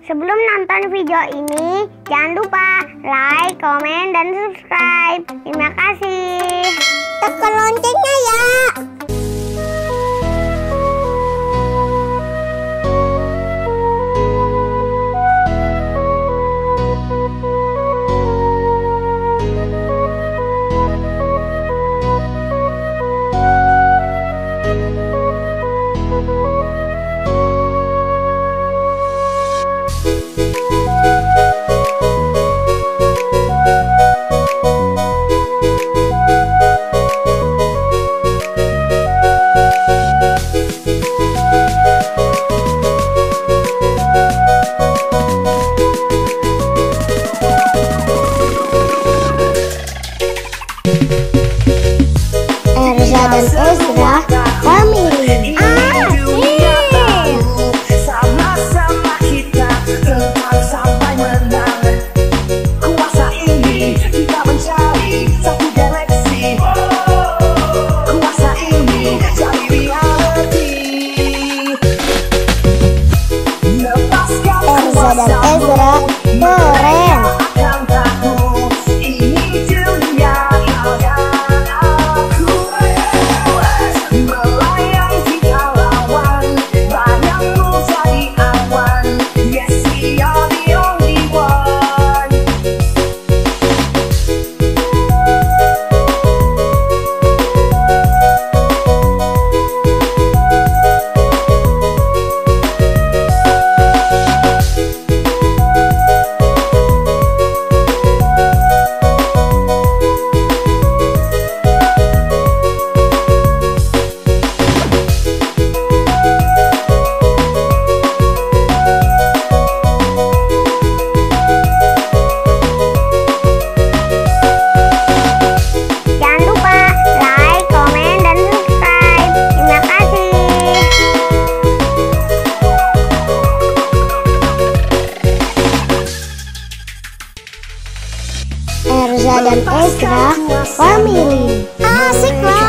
Sebelum nonton video ini, jangan lupa like, komen, dan subscribe. Terima kasih. Tekan loncengnya ya. Erza dan Ezra family. Sama-sama kita tetap sampai menang. Kuasa ini kita mencari satu galaksi. Kuasa ini jadi reality. Lepaskan Erza dan Ezra keren. Erza dan Ezra family. Asik lah.